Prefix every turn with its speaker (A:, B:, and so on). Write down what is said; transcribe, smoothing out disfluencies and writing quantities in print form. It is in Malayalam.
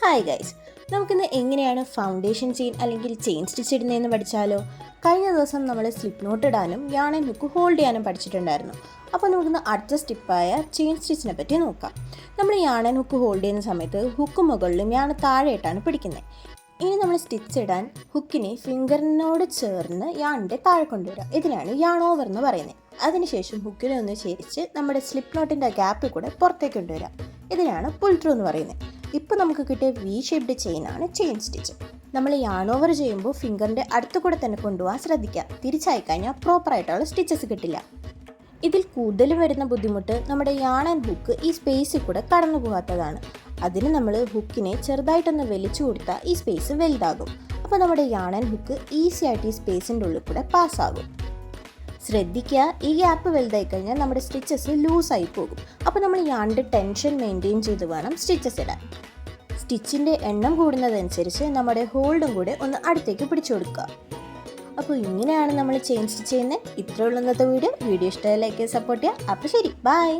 A: ഹായ് ഗൈസ്, നമുക്കിന്ന് എങ്ങനെയാണ് ഫൗണ്ടേഷൻ ചെയിൻ അല്ലെങ്കിൽ ചെയിൻ സ്റ്റിച്ച് ഇടുന്നതെന്ന് പഠിച്ചാലോ. കഴിഞ്ഞ ദിവസം നമ്മൾ സ്ലിപ്പ് നോട്ട് ഇടാനും യാൺ ആൻഡ് ഹുക്ക് ഹോൾഡ് ചെയ്യാനും പഠിച്ചിട്ടുണ്ടായിരുന്നു. അപ്പോൾ നമുക്കിന്ന് അടുത്ത സ്റ്റെപ്പായ ചെയിൻ സ്റ്റിച്ചിനെ പറ്റി നോക്കാം. നമ്മൾ യാൺ ആൻഡ് ഹുക്ക് ഹോൾഡ് ചെയ്യുന്ന സമയത്ത് ഹുക്ക് മുകളിലും യാൺ താഴെയായിട്ടാണ് പിടിക്കുന്നത്. ഇനി നമ്മൾ സ്റ്റിച്ച് ഇടാൻ ഹുക്കിനെ ഫിംഗറിനോട് ചേർന്ന് യാണിൻ്റെ താഴെ കൊണ്ടുവരിക. ഇതിനാണ് യാൺ ഓവർ എന്ന് പറയുന്നത്. അതിനുശേഷം ഹുക്കിനെ ഒന്ന് ചേരിച്ച് നമ്മുടെ സ്ലിപ്പ് നോട്ടിൻ്റെ ഗ്യാപ്പിൽ കൂടെ പുറത്തേക്ക് കൊണ്ടുവരിക. ഇതിനാണ് പുൾ ത്രൂ എന്ന് പറയുന്നത്. ഇപ്പോൾ നമുക്ക് കിട്ടിയ വി ഷേപ്ഡ് ചെയിനാണ് ചെയിൻ സ്റ്റിച്ച്. നമ്മൾ യാൺ ഓവർ ചെയ്യുമ്പോൾ ഫിംഗറിൻ്റെ അടുത്ത് കൂടെ തന്നെ കൊണ്ടുപോകാൻ ശ്രദ്ധിക്കുക. തിരിച്ചായി കഴിഞ്ഞാൽ പ്രോപ്പറായിട്ടുള്ള സ്റ്റിച്ചസ് കിട്ടില്ല. ഇതിൽ കൂടുതൽ വരുന്ന ബുദ്ധിമുട്ട് നമ്മുടെ യാൺ ആൻഡ് ഹുക്ക് ഈ സ്പേസിൽ കൂടെ കടന്നു പോകാത്തതാണ്. അതിന് നമ്മൾ ഹുക്കിനെ ചെറുതായിട്ടൊന്ന് വലിച്ചു കൊടുത്താൽ ഈ സ്പേസ് വലുതാകും. അപ്പോൾ നമ്മുടെ യാൺ ആൻഡ് ഹുക്ക് ഈസി ആയിട്ട് ഈ സ്പേസിൻ്റെ ഉള്ളിൽ കൂടെ പാസ്സാകും. ശ്രദ്ധിക്കുക, ഈ ഗ്യാപ്പ് വലുതായി കഴിഞ്ഞാൽ നമ്മുടെ സ്റ്റിച്ചസ് ലൂസായി പോകും. അപ്പോൾ നമ്മൾ യാണിൻ്റെ ടെൻഷൻ മെയിൻറ്റെയിൻ ചെയ്ത് വേണം സ്റ്റിച്ചസ് ഇടാൻ. സ്റ്റിച്ചിൻ്റെ എണ്ണം കൂടുന്നതനുസരിച്ച് നമ്മുടെ ഹോൾഡും കൂടെ ഒന്ന് അടുത്തേക്ക് പിടിച്ചു കൊടുക്കുക. അപ്പോൾ ഇങ്ങനെയാണ് നമ്മൾ ചെയിൻ സ്റ്റിച്ച് ചെയ്യുന്നത്. ഇത്രയുള്ള ഇന്നത്തെ വീഡിയോ ഇഷ്ടമായി ലൈക്ക് ചെയ്ത് സപ്പോർട്ട് ചെയ്യുക. അപ്പോൾ ശരി, ബൈ.